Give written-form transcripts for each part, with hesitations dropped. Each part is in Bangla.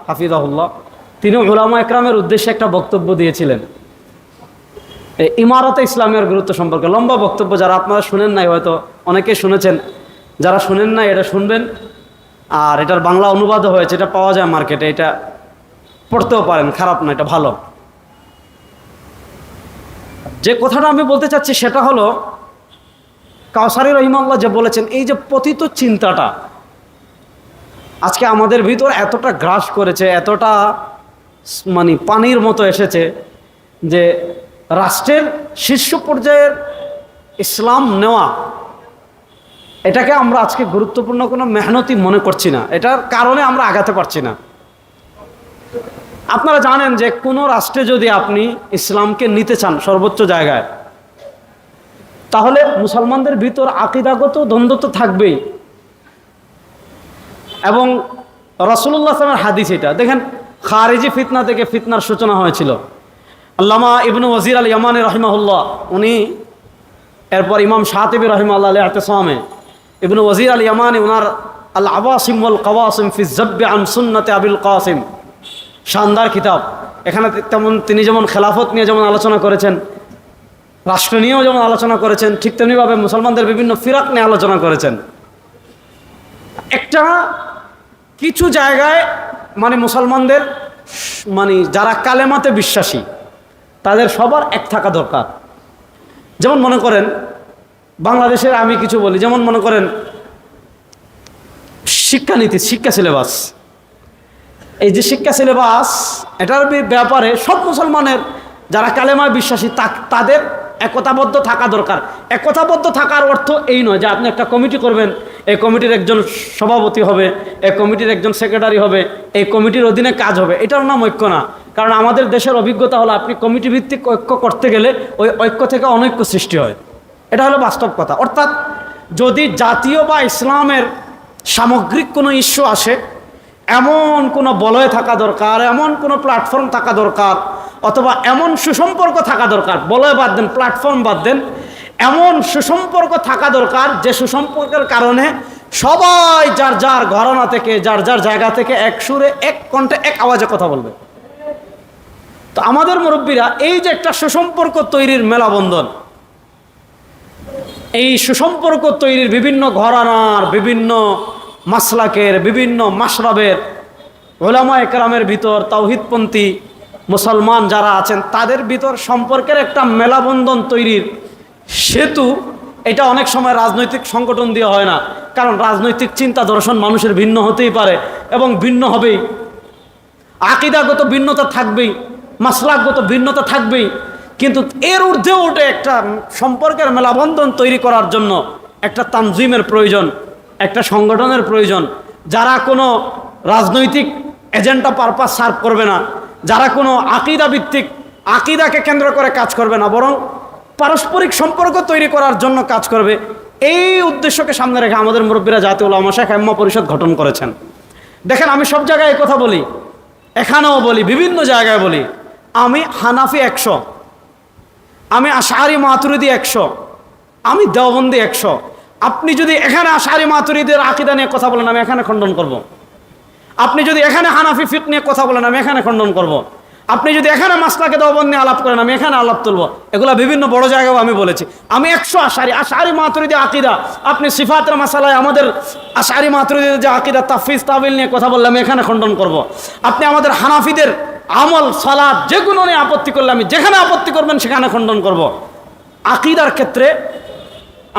হাফিজাহুল্লাহ তিনি উলামা একরামের উদ্দেশ্যে একটা বক্তব্য দিয়েছিলেন ইমারতে ইসলামের গুরুত্ব সম্পর্কে। লম্বা বক্তব্য, যারা আপনারা শুনেন নাই, হয়তো অনেকে শুনেছেন, যারা শুনেন নাই এটা শুনবেন। আর এটার বাংলা অনুবাদও হয়েছে, এটা পাওয়া যায় মার্কেটে, এটা পড়তেও পারেন, খারাপ না, এটা ভালো। যে কথাটা আমি বলতে চাচ্ছি সেটা হলো, কাউসারী রহিমাহুল্লাহ যে বলেছেন, এই যে পতিত চিন্তাটা আজকে আমাদের ভিতর এতটা গ্রাস করেছে, এতটা মানে পানির মতো এসেছে যে রাষ্ট্রের শীর্ষ পর্যায়ের ইসলাম নেওয়া, এটাকে আমরা আজকে গুরুত্বপূর্ণ কোনো মেহনতি মনে করছি না। এটার কারণে আমরা আগাতে পারছি না। আপনারা জানেন যে কোনো রাষ্ট্রে যদি আপনি ইসলামকে নিতে চান সর্বোচ্চ জায়গায়, তাহলে মুসলমানদের ভিতর আকীদাগত দ্বন্দ্ব তো থাকবেই। এবং রাসূলুল্লাহ সাল্লাল্লাহু আলাইহি ওয়াসাল্লামের হাদিস এটা দেখেন, খারিজি ফিতনা থেকে ফিতনার সূচনা হয়েছিল। আল্লামা ইবনু ওয়াজির আল ইয়ামানি রাহিমাহুল্লাহ, উনি এরপর ইমাম শাতিবী রাহিমাহুল্লাহ আল ইতিসামে, ইবনু ওয়াজির আল ইয়ামানি ওনার আল আওয়াসিম ওয়াল কাওয়াসিম ফি যাব্বি আন সুন্নতি আবিল কাসিম, শানদার কিতাব। এখানে তেমন তিনি যেমন খেলাফত নিয়ে যেমন আলোচনা করেছেন, রাষ্ট্র নিয়েও যেমন আলোচনা করেছেন, ঠিক তেমনিভাবে মুসলমানদের বিভিন্ন ফিরাক নিয়ে আলোচনা করেছেন। একটা কিছু জায়গায় মানে মুসলমানদের মানে যারা কালেমাতে বিশ্বাসী তাদের সবার এক থাকা দরকার। যেমন মনে করেন বাংলাদেশের, আমি কিছু বলি, যেমন মনে করেন শিক্ষানীতি, শিক্ষা সিলেবাস, এই যে শিক্ষা সিলেবাস, এটার ব্যাপারে সব মুসলমানের যারা কালেমায় বিশ্বাসী তাদের একতাবদ্ধ থাকা দরকার। একতাবদ্ধ থাকার অর্থ এই নয় যে আপনি একটা কমিটি করবেন, এই কমিটির একজন সভাপতি হবে, এই কমিটির একজন সেক্রেটারি হবে, এই কমিটির অধীনে কাজ হবে, এটার নাম ঐক্য না। কারণ আমাদের দেশের অভিজ্ঞতা হলো, আপনি কমিটি ভিত্তিক ঐক্য করতে গেলে ওই ঐক্য থেকে অনৈক্য সৃষ্টি হয়। এটা হলো বাস্তব কথা। অর্থাৎ যদি জাতীয় বা ইসলামের সামগ্রিক কোনো ইস্যু আসে, এমন কোনো বলয় থাকা দরকার, এমন কোনো প্ল্যাটফর্ম থাকা দরকার, অথবা এমন সুসম্পর্ক থাকা দরকার, বলয় বাদ দেন, প্ল্যাটফর্ম বাদ দেন, এমন সুসম্পর্ক থাকা দরকার যে সুসম্পর্কের কারণে সবাই যার যার ঘরানা থেকে, যার যার জায়গা থেকে এক সুরে, এক কণ্ঠে, এক আওয়াজে কথা বলবে। তো আমাদের মুরব্বীরা এই যে একটা সুসম্পর্ক তৈরির মেলাবন্ধন, এই সুসম্পর্ক তৈরির বিভিন্ন ঘরানার, বিভিন্ন মাসলাকের, বিভিন্ন মাশরাবের উলামা একরামের ভিতর, তাওহীদপন্থী মুসলমান যারা আছেন তাদের ভিতর সম্পর্কের একটা মেলাবন্ধন তৈরির সেতু, এটা অনেক সময় রাজনৈতিক সংগঠন দিয়ে হয় না। কারণ রাজনৈতিক চিন্তা দর্শন মানুষের ভিন্ন হতেই পারে এবং ভিন্ন হবেই, আকীদাগত ভিন্নতা থাকবেই, মাসলাকগত ভিন্নতা থাকবেই। কিন্তু এর ঊর্ধ্বে উঠে একটা সম্পর্কের মেলাবন্ধন তৈরি করার জন্য একটা তানজিমের প্রয়োজন, একটা সংগঠনের প্রয়োজন, যারা কোনো রাজনৈতিক এজেন্ডা পারপাস সার্ভ করবে না, যারা কোনো আকীদা ভিত্তিক, আকীদাকে কেন্দ্র করে কাজ করবে না, বরং পারস্পরিক সম্পর্ক তৈরি করার জন্য কাজ করবে। এই উদ্দেশ্যকে সামনে রেখে আমাদের মুরব্বীরা জাতীয় উলামা শায়খ আইম্মা পরিষদ গঠন করেছেন। দেখেন, আমি সব জায়গায় কথা বলি, এখানেও বলি, বিভিন্ন জায়গায় বলি, আমি হানাফি 100, আমি আশআরি মাতুরিদি 100, আমি দেওবন্দি 100। আপনি যদি এখানে আশআরি মাতুরিদের আকীদা নিয়ে কথা বলেন, আমি এখানে খণ্ডন করব। আপনি যদি এখানে হানাফি ফিকহ নিয়ে কথা বলেন, আমি এখানে খণ্ডন করব। আপনি যদি এখানে মাসলাকে দেওবন্দ নিয়ে আলাপ করেন, আমি এখানে আলাপ তুলব। এগুলা বিভিন্ন বড় জায়গায় আমি বলেছি। আমি 100 আশআরি মাতুরিদি আকীদা, আপনি সিফাতের মাসালায় আমাদের আশআরি মাতুরিদের যে আকীদা তাফসীর তাবিল নিয়ে কথা বললে আমি এখানে খণ্ডন করব। আপনি আমাদের হানাফিদের আমল, সালাত যেগুলো নিয়ে আপত্তি করলে আমি যেখানে আপত্তি করবেন সেখানে খণ্ডন করব। আকীদার ক্ষেত্রে,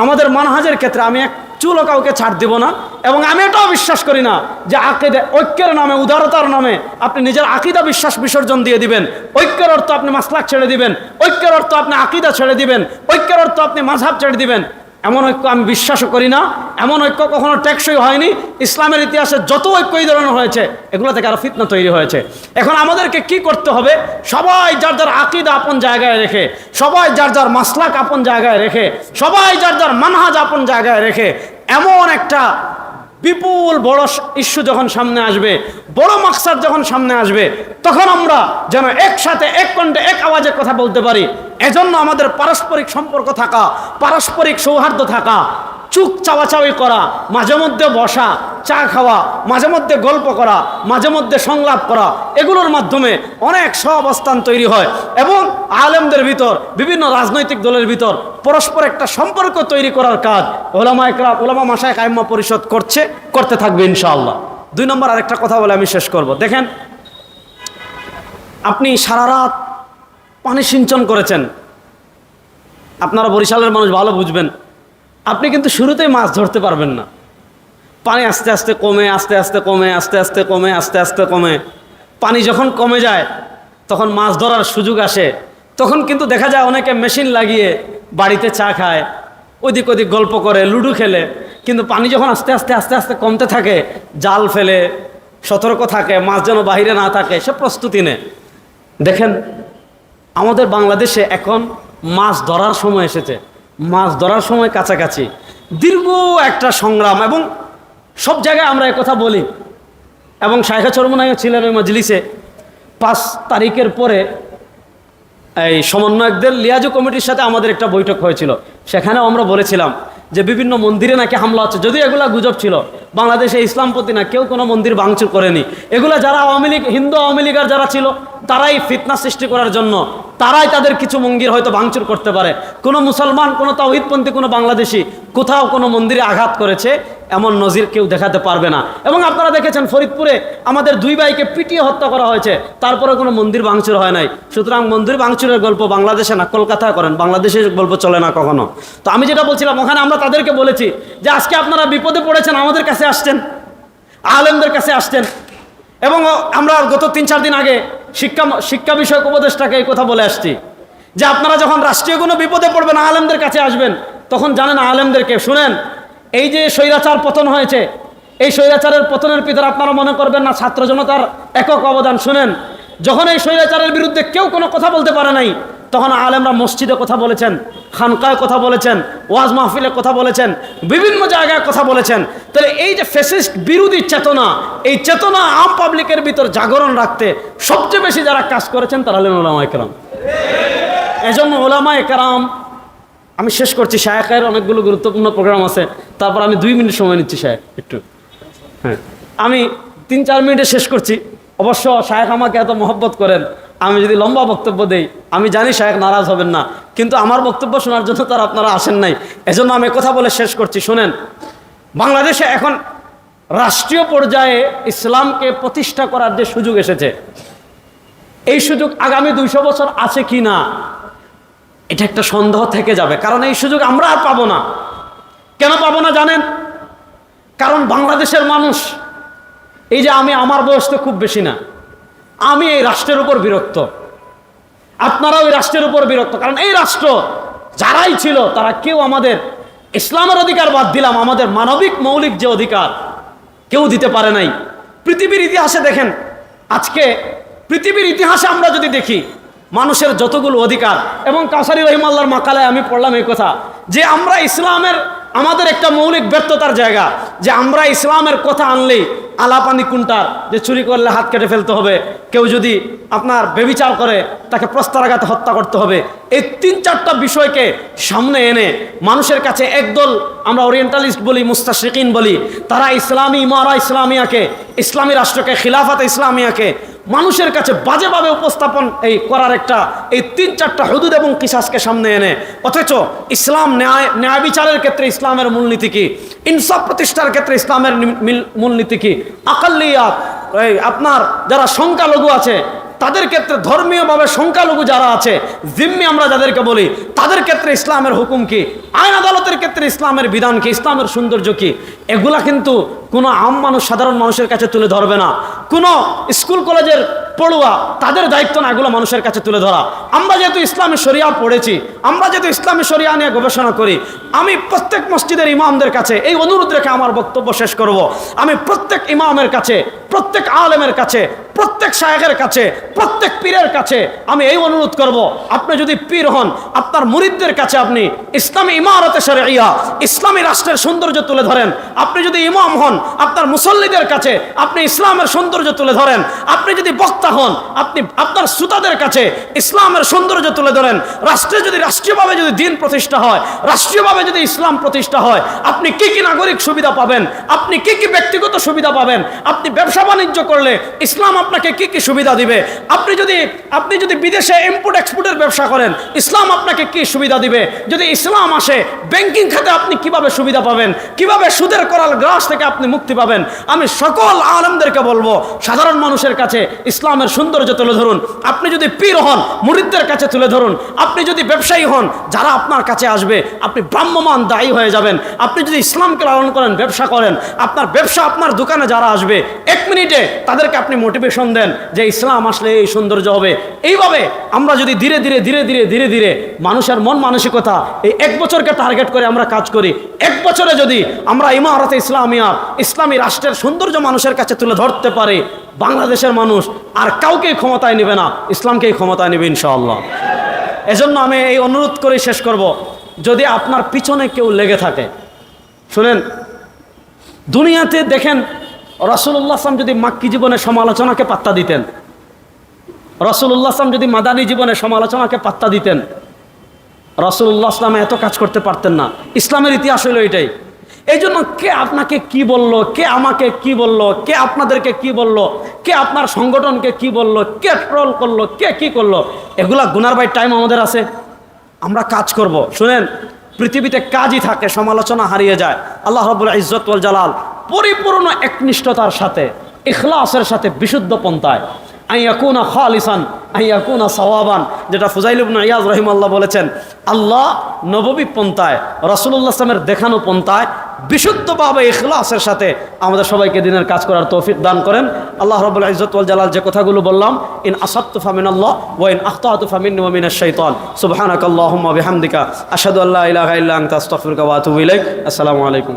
আমাদের মানহাজের ক্ষেত্রে আমি এক চুলও কাউকে ছাড় দিব না। এবং আমি এটাও বিশ্বাস করি না যে আকীদা ঐক্যের নামে, উদারতার নামে আপনি নিজের আকীদা বিশ্বাস বিসর্জন দিয়ে দিবেন। ঐক্যের অর্থ আপনি মাসলাক ছেড়ে দিবেন, ঐক্যের অর্থ আপনি আকীদা ছেড়ে দিবেন, ঐক্যের অর্থ আপনি মাযহাব ছেড়ে দিবেন। এমন ঐক্য আমি বিশ্বাসও করি না। এমন ঐক্য কখনো টেকসই হয়নি। ইসলামের ইতিহাসে যত ঐক্য এই ধরনের হয়েছে, এগুলো থেকে আরো ফিতনা তৈরি হয়েছে। এখন আমাদেরকে কি করতে হবে? সবাই যার যার আকীদা আপন জায়গায় রেখে, সবাই যার যার মাসলাক আপন জায়গায় রেখে, সবাই যার যার মানহাজ আপন জায়গায় রেখে, এমন একটা বিপুল বড় ইস্যু যখন সামনে আসবে, বড় মাকসাদ যখন সামনে আসবে, তখন আমরা যেন একসাথে, এক কণ্ঠে, এক আওয়াজে কথা বলতে পারি। এজন্য আমাদের পারস্পরিক সম্পর্ক থাকা, পারস্পরিক সৌহার্দ্য থাকা, চুক চাওয়াচাওয়ি করা, মাঝে মধ্যে বসা, চা খাওয়া, মাঝে মধ্যে গল্প করা, মাঝে মধ্যে সংলাপ করা, এগুলোর মাধ্যমে অনেক সহাবস্থান তৈরি হয় এবং আলেমদের ভিতর, বিভিন্ন রাজনৈতিক দলের ভিতর পরস্পর একটা সম্পর্ক তৈরি করার কাজ ওলামা মাশায়েখ আইম্মা পরিষদ করতে থাকবে ইনশাআল্লাহ। 2 নম্বর আরেকটা কথা বলে আমি শেষ করব। দেখেন, আপনি সারা রাত পানি সিঞ্চন করেছেন, আপনারা বরিশালের মানুষ ভালো বুঝবেন, আপনি কিন্তু শুরুতেই মাছ ধরতে পারবেন না। পানি আস্তে আস্তে কমে, আস্তে আস্তে কমে, আস্তে আস্তে কমে, আস্তে আস্তে কমে, পানি যখন কমে যায় তখন মাছ ধরার সুযোগ আসে। তখন কিন্তু দেখা যায় অনেকে মেশিন লাগিয়ে বাড়িতে চা খায়, ওদিক ওদিক গল্প করে, লুডো খেলে। কিন্তু পানি যখন আস্তে আস্তে আস্তে আস্তে কমতে থাকে, জাল ফেলে সতর্ক থাকে, মাছ যেন বাহিরে না থাকে, সে প্রস্তুতি নেয়। দেখেন, আমাদের বাংলাদেশে এখন মাছ ধরার সময় এসেছে, মাছ ধরার সময় কাছাকাছি। দীর্ঘ একটা সংগ্রাম, এবং সব জায়গায় আমরা একথা বলি, এবং শায়খা চরমনাইও ছিলেন ওই মজলিসে। 5 তারিখের পরে এই সমন্বয়কদের লিয়াজু কমিটির সাথে আমাদের একটা বৈঠক হয়েছিল। সেখানেও আমরা বলেছিলাম যে বিভিন্ন মন্দিরে নাকি হামলা হচ্ছে, যদিও এগুলা গুজব ছিল। বাংলাদেশে ইসলামপন্থী না কেউ কোনো মন্দির ভাঙচুর করেনি। এগুলা যারা আওয়ামী লীগ, হিন্দু আওয়ামী লীগার যারা ছিল, তারাই ফিতনা সৃষ্টি করার জন্য, তারাই তাদের কিছু মন্দির হয়তো ভাঙচুর করতে পারে। কোনো মুসলমান, কোনো তাওহীদপন্থী, কোনো বাংলাদেশি কোথাও কোনো মন্দিরে আঘাত করেছে এমন নজির কেউ দেখাতে পারবে না। এবং আপনারা দেখেছেন ফরিদপুরে আমাদের 2 ভাইকে পিটিয়ে হত্যা করা হয়েছে, তারপরে কোনো মন্দির ভাঙচুর হয় নাই। সুতরাং মন্দির ভাঙচুরের গল্প বাংলাদেশে না, কলকাতায় করেন, বাংলাদেশের গল্প চলে না কখনো। তো আমি যেটা বলছিলাম, ওখানে আমরা তাদেরকে বলেছি যে আজকে আপনারা বিপদে পড়েছেন, আমাদের কাছে আসছেন, আলেমদের কাছে আসছেন। এবং আমরা গত 3-4 দিন আগে শিক্ষা বিষয়ক উপদেষ্টাকে এই কথা বলে আসছি যে আপনারা যখন রাষ্ট্রীয় কোনো বিপদে পড়বেন, আলেমদের কাছে আসবেন। তখন জানেন আলেমদেরকে, শুনেন, এই যে স্বৈরাচার পতন হয়েছে, এই স্বৈরাচারের পতনের পিছনে আপনারা মনে করবেন না ছাত্র জনতার একক অবদান। শুনেন, যখন এই স্বৈরাচারের বিরুদ্ধে কেউ কোনো কথা বলতে পারে নাই, তখন আলেমরা মসজিদে কথা বলেছেন, খানকায় কথা বলেছেন, ওয়াজ মাহফিলে কথা বলেছেন, বিভিন্ন জায়গায় কথা বলেছেন। তাহলে এই যে ফ্যাসিস্ট বিরোধী চেতনা, এই চেতনা আম পাবলিকের ভিতর জাগরণ রাখতে সবচেয়ে বেশি যারা কাজ করেছেন তারা হলেন ওলামায়ে কেরাম। এজন্য ওলামায়ে কেরাম, আমি শেষ করছি, শায়েখের অনেকগুলো গুরুত্বপূর্ণ প্রোগ্রাম আছে, তারপর আমি 2 মিনিট সময় নিচ্ছি শায়েখ একটু। হ্যাঁ, আমি 3-4 মিনিটে শেষ করছি। অবশ্য শায়েখ আমাকে এত মহব্বত করেন, আমি যদি লম্বা বক্তব্য দেই আমি জানি শায়েখ নারাজ হবেন না, কিন্তু আমার বক্তব্য শোনার জন্য তার আপনারা আসেন নাই, এজন্য আমি কথা বলে শেষ করছি। শুনেন, বাংলাদেশে এখন রাষ্ট্রীয় পর্যায়ে ইসলামকে প্রতিষ্ঠা করার যে সুযোগ এসেছে, এই সুযোগ আগামী 200 বছর আছে কি না এটা একটা সন্দেহ থেকে যাবে। কারণ এই সুযোগ আমরা আর পাবো না। কেন পাবো না জানেন? কারণ বাংলাদেশের মানুষ, এই যে আমার বয়স তো খুব বেশি না, আমি এই রাষ্ট্রের উপর বিরক্ত, আপনারাও এই রাষ্ট্রের উপর বিরক্ত। কারণ এই রাষ্ট্র যারাই ছিল তারা কেউ আমাদের ইসলামের অধিকার বাদ দিলাম, আমাদের মানবিক মৌলিক যে অধিকার কেউ দিতে পারে নাই। পৃথিবীর ইতিহাসে দেখেন, আজকে পৃথিবীর ইতিহাসে আমরা যদি দেখি মানুষের যতগুলো অধিকার, এবং কাউসারি রহিমাল্লাহর মাকালায় আমি পড়লাম এই কথা যে আমরা ইসলামের, আমাদের একটা মৌলিক ব্যর্থতার জায়গা যে আমরা ইসলামের কথা আনলেই আলাপানি কুন্টার, যে চুরি করলে হাত কেটে ফেলতে হবে, কেউ যদি আপনার ব্যভিচার করে তাকে প্রস্তরাঘাতে হত্যা করতে হবে, এই 3-4টা বিষয়কে সামনে এনে মানুষের কাছে একদল, আমরা ওরিয়েন্টালিস্ট বলি, মুস্তাশরিকিন বলি, তারা ইসলামী ইমারা ইসলামিয়াকে, ইসলামী রাষ্ট্রকে, খিলাফাতে ইসলামিয়াকে মানুষের কাছে বাজেভাবে উপস্থাপন করার একটা এই 3-4টা হুদুদ এবং কিসাসকে সামনে এনে, অথচ ইসলাম ন্যায় বিচারের ক্ষেত্রে ইসলামের মূলনীতি কি, ইনসাফ প্রতিষ্ঠার ক্ষেত্রে ইসলামের মূলনীতি কি, আকাল্লিয়াত, আপনার যারা সংখ্যালঘু আছে তাদের ক্ষেত্রে, ধর্মীয়ভাবে সংখ্যালঘু যারা আছে, জিম্মি আমরা যাদেরকে বলি, তাদের ক্ষেত্রে ইসলামের হুকুম কি, আইন আদালতের ক্ষেত্রে ইসলামের বিধান কি, ইসলামের সৌন্দর্য কি, এগুলা কিন্তু কোনো আম মানুষ, সাধারণ মানুষের কাছে তুলে ধরবে না। কোনো স্কুল কলেজের পড়ুয়া, তাদের দায়িত্ব না এগুলো মানুষের কাছে তুলে ধরা। আমরা যেহেতু ইসলামী শরিয়া পড়েছি, আমরা যেহেতু ইসলামী শরিয়া নিয়ে গবেষণা করি, আমি প্রত্যেক মসজিদের ইমামদের কাছে এই অনুরোধ রেখে আমার বক্তব্য শেষ করব। আমি প্রত্যেক ইমামের কাছে, প্রত্যেক আলেমের কাছে, প্রত্যেক শায়েখের কাছে, প্রত্যেক পীরের কাছে আমি এই অনুরোধ করব, আপনি যদি পীর হন, আপনার মুরিদদের কাছে আপনি ইসলামী ইমারতে শরঈয়া, ইসলামী রাষ্ট্রের সৌন্দর্য তুলে ধরেন। আপনি যদি ইমাম হন, আপনার মুসল্লিদের কাছে আপনি ইসলামের সৌন্দর্য তুলে ধরেন। আপনি যদি বক্তা হন, আপনি আপনার শ্রোতাদের কাছে ইসলামের সৌন্দর্য তুলে ধরেন। রাষ্ট্রে যদি রাষ্ট্রীয়ভাবে যদি দ্বীন প্রতিষ্ঠা হয়, রাষ্ট্রীয়ভাবে যদি ইসলাম প্রতিষ্ঠা হয়, আপনি কি কি নাগরিক সুবিধা পাবেন, আপনি কি কি ব্যক্তিগত সুবিধা পাবেন, আপনি ব্যবসা বাণিজ্য করলে ইসলাম আপনাকে কি কি সুবিধা দিবে, আপনি যদি বিদেশে ইম্পোর্ট এক্সপোর্টের ব্যবসা করেন, ইসলাম আপনাকে কি সুবিধা দিবে, যদি ইসলাম আসে ব্যাংকিং খাতে আপনি কিভাবে সুবিধা পাবেন, কিভাবে সুদের করাল গ্রাস থেকে আপনি মুক্তি পাবেন। আমি সকল আলেমদেরকে বলবো, সাধারণ মানুষের কাছে ইসলামের সৌন্দর্য তুলে ধরুন। আপনি যদি পীর হন, মুরিদদের কাছে তুলে ধরুন। আপনি যদি ব্যবসায়ী হন, যারা আপনার কাছে আসবে আপনি ভ্রাম্যমান দায়ী হয়ে যাবেন। আপনি যদি ইসলামকে লালন করেন, ব্যবসা করেন, আপনার ব্যবসা, আপনার দোকানে যারা আসবে 1 মিনিটে তাদেরকে আপনি মোটিভেশন দেন যে ইসলাম আসলে এই সৌন্দর্য হবে। এইভাবে আমরা যদি ধীরে ধীরে ধীরে ধীরে ধীরে ধীরে মানুষের মন মানসিকতা এই 1 বছরকে টার্গেট করে আমরা কাজ করি, 1 বছরে যদি আমরা ইমারতে ইসলামিয়া, ইসলামী রাষ্ট্রের সৌন্দর্য মানুষের কাছে তুলে ধরতে পারি, বাংলাদেশের মানুষ আর কাউকেই ক্ষমতায় নেবে না, ইসলামকেই ক্ষমতায় নেবে ইনশাআল্লাহ। এজন্য আমি এই অনুরোধ করে শেষ করব, যদি আপনার পিছনে কেউ লেগে থাকে, শুনেন, দুনিয়াতে দেখেন রাসূলুল্লাহ সাল্লাল্লাহু আলাইহি ওয়াসাল্লাম যদি মাক্কি জীবনের সমালোচনাকে পাত্তা দিতেন, রাসূলুল্লাহ সাল্লাল্লাহু আলাইহি ওয়াসাল্লাম যদি মাদানী জীবনের সমালোচনাকে পাত্তা দিতেন, রাসূলুল্লাহ সাল্লাল্লাহু আলাইহি ওয়াসাল্লাম এত কাজ করতে পারতেন না। ইসলামের ইতিহাস হলো এটাই। এই জন্য কে আপনাকে কি বলল, কে আমাকে কি বলল, কে আপনাদেরকে কি বলল, কে আপনার সংগঠনকে কি বলল, কে ট্রল করলো, কে কি করলো, এগুলা গুনার ভাই টাইম আমাদের আছে। আমরা কাজ করব। শুনেন, পৃথিবীতে কাজই থাকে, সমালোচনা হারিয়ে যায়। আল্লাহ রাব্বুল ইজ্জত ওয়াল জালাল পরিপূর্ণ একনিষ্ঠতার সাথে, ইখলাসের সাথে, বিশুদ্ধ পন্থায় আইয়াকুনা খালিসান আইয়াকুনা সাওয়াবান, যেটা ফুজাইল ইবনে ইয়াজ রাহিমাহুল্লাহ বলেছেন, আল্লাহ নববী পন্থায়, রাসূলুল্লাহ সাল্লাল্লাহু আলাইহি ওয়াসাল্লামের দেখানো পন্থায় বিশুদ্ধভাবে ইখলাসের সাথে আমাদের সবাইকে দিনের কাজ করার তৌফিক দান করেন। আল্লাহ রাব্বুল ইজ্জত ওয়াল জালাল যে কথাগুলো বললাম, ইন আসাবতু ফামিনাল্লাহ ওয়া ইন আখতাতু ফামিন্নি ওয়া মিনাশ শাইতান, সুবহানাকাল্লাহুম্মা বিহামদিকা আশহাদু আল্লা ইলাহা ইল্লা আনতা আস্তাগফিরুকা ওয়া আতুবু ইলাইক। আসসালামু আলাইকুম।